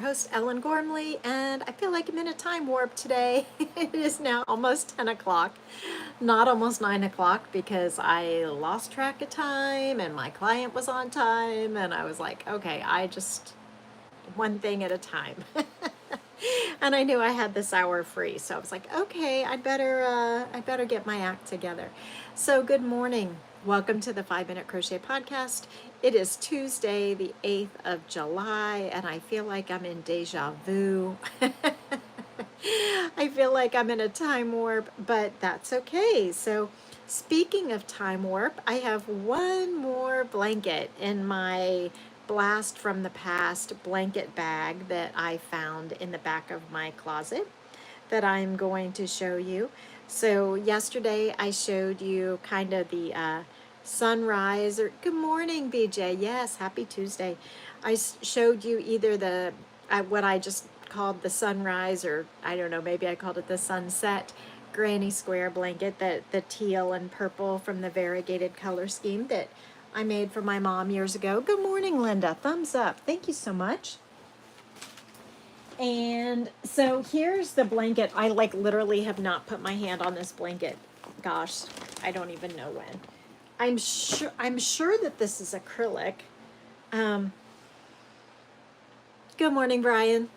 host, Ellen Gormley, and I feel like I'm in a time warp today. It is now almost 10 o'clock, not almost 9 o'clock, because I lost track of time and my client was on time, and I was like, okay, I just, one thing at a time. And I knew I had this hour free, so I was like, okay, I'd better get my act together. So good morning. Welcome to the 5 Minute Crochet Podcast. It is Tuesday, the 8th of July, and I feel like I'm in deja vu. I feel like I'm in a time warp, but that's okay. So speaking of time warp, I have one more blanket in my blast from the past blanket bag that I found in the back of my closet that I'm going to show you. So yesterday I showed you kind of the sunrise, or good morning, BJ. Yes, happy Tuesday. I showed you either the what I just called the sunrise, or I don't know, maybe I called it the sunset granny square blanket, that the teal and purple from the variegated color scheme that I made for my mom years ago. Good morning, Linda. Thumbs up. Thank you so much. And so here's the blanket. I literally have not put my hand on this blanket. Gosh, I don't even know when. I'm sure that this is acrylic. Good morning, Brian.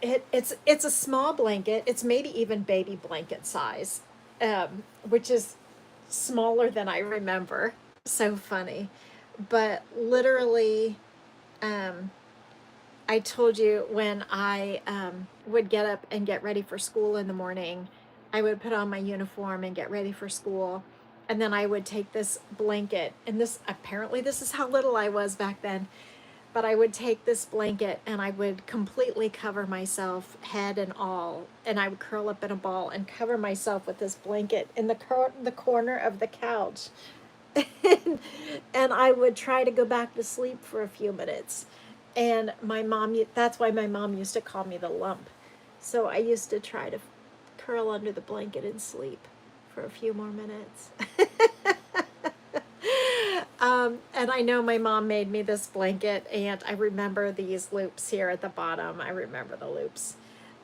It's a small blanket. It's maybe even baby blanket size, which is smaller than I remember. So funny. But literally, I told you when I would get up and get ready for school in the morning, I would put on my uniform and get ready for school. And then I would take this blanket, and this is how little I was back then, but I would take this blanket and I would completely cover myself, head and all, and I would curl up in a ball and cover myself with this blanket in the corner of the couch. And I would try to go back to sleep for a few minutes. And that's why my mom used to call me the lump. So I used to try to curl under the blanket and sleep for a few more minutes. And I know my mom made me this blanket, and I remember these loops here at the bottom. I remember the loops.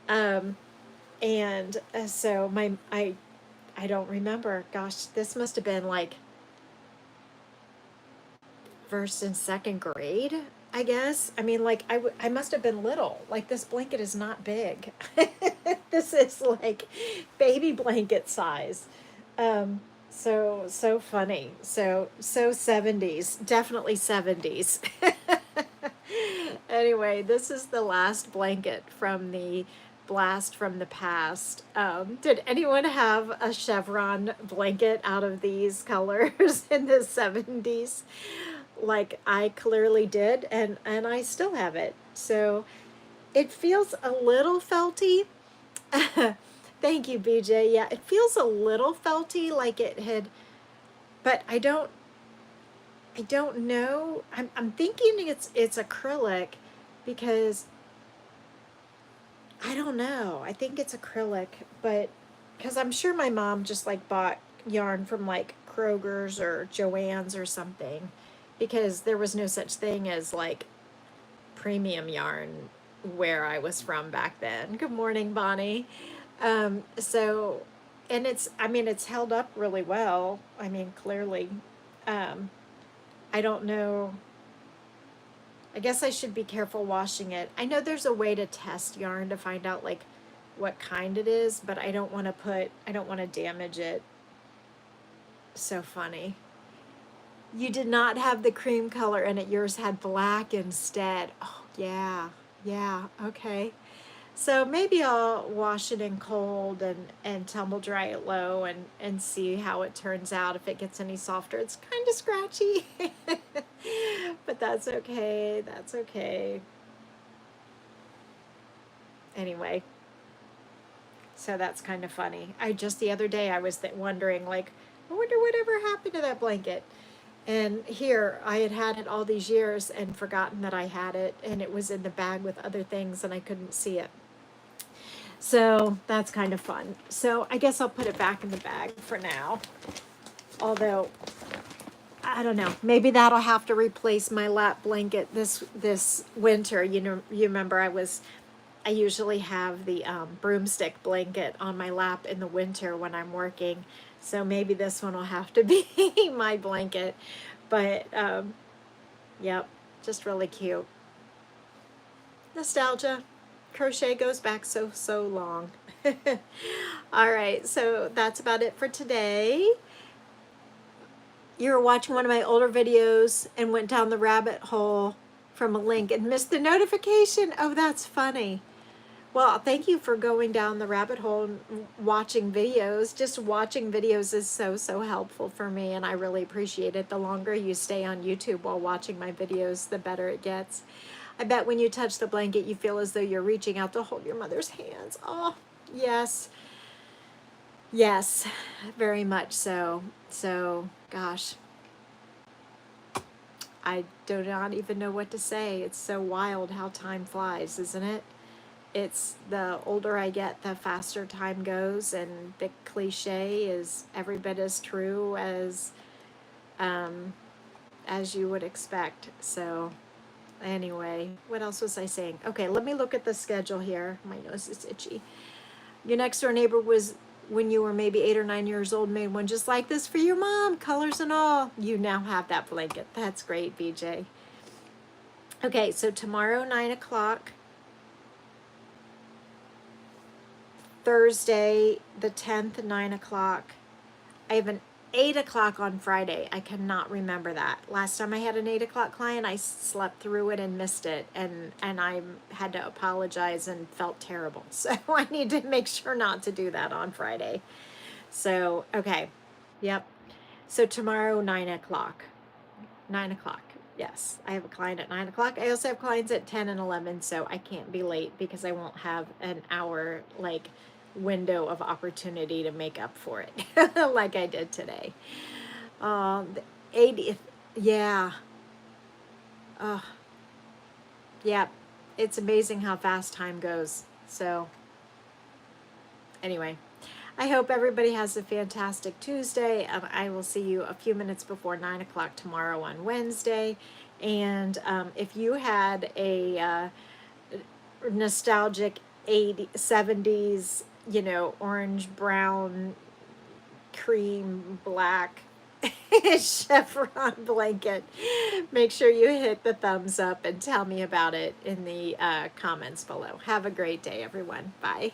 So I don't remember. Gosh, this must have been like first and second grade, I guess. I mean, like I must have been little. Like, this blanket is not big. This is like baby blanket size. So funny. So 70s, definitely 70s. Anyway, this is the last blanket from the blast from the past. Did anyone have a chevron blanket out of these colors in the 70s? Like I clearly did, and I still have it. So it feels a little felty. Thank you, BJ. Yeah, it feels a little felty, like it had, but I don't know. I'm thinking it's acrylic, because I don't know. I think it's acrylic, but because I'm sure my mom just like bought yarn from like Kroger's or Joann's or something, because there was no such thing as like premium yarn where I was from back then. Good morning, Bonnie. And it's held up really well. I mean, clearly, I don't know. I guess I should be careful washing it. I know there's a way to test yarn to find out like what kind it is, but I don't want to damage it. So funny. You did not have the cream color in it. Yours had black instead. Oh, yeah. Okay. So maybe I'll wash it in cold and tumble dry it low and see how it turns out, if it gets any softer. It's kind of scratchy, but that's okay. That's okay. Anyway, so that's kind of funny. The other day I was wondering, like, I wonder whatever happened to that blanket. And here, I had it all these years and forgotten that I had it, and it was in the bag with other things and I couldn't see it. So that's kind of fun. So I guess I'll put it back in the bag for now. Although I don't know. Maybe that'll have to replace my lap blanket this winter. You know, you remember I usually have the broomstick blanket on my lap in the winter when I'm working. So maybe this one will have to be my blanket. But yep, just really cute. Nostalgia. Crochet goes back so long. All right, so that's about it for today. You were watching one of my older videos and went down the rabbit hole from a link and missed the notification. Oh, that's funny. Well, thank you for going down the rabbit hole and watching videos. Just watching videos is so helpful for me, and I really appreciate it. The longer you stay on YouTube while watching my videos, the better it gets. I bet when you touch the blanket, you feel as though you're reaching out to hold your mother's hands. Oh, yes. Yes, very much so. So, gosh, I do not even know what to say. It's so wild how time flies, isn't it? It's the older I get, the faster time goes, and the cliche is every bit as true as you would expect. So, anyway, what else was I saying? Okay, let me look at the schedule here. My nose is itchy. Your next door neighbor was, when you were maybe 8 or 9 years old, made one just like this for your mom, colors and all. You now have that blanket. That's great, BJ. Okay, so tomorrow, 9 o'clock. Thursday, the 10th, 9 o'clock. I have an 8 o'clock on Friday. I cannot remember that. Last time I had an 8 o'clock client, I slept through it and missed it, and I had to apologize and felt terrible. So I need to make sure not to do that on Friday. So, okay. Yep. So tomorrow, 9 o'clock. 9 o'clock. Yes, I have a client at 9 o'clock. I also have clients at 10 and 11, so I can't be late because I won't have an hour, like, window of opportunity to make up for it like I did today. The 80th, yeah. Yeah, it's amazing how fast time goes. So anyway, I hope everybody has a fantastic Tuesday, and I will see you a few minutes before 9 o'clock tomorrow on Wednesday. And if you had a nostalgic 80s, 70s, you know, orange, brown, cream, black chevron blanket, make sure you hit the thumbs up and tell me about it in the comments below. Have a great day, everyone. Bye.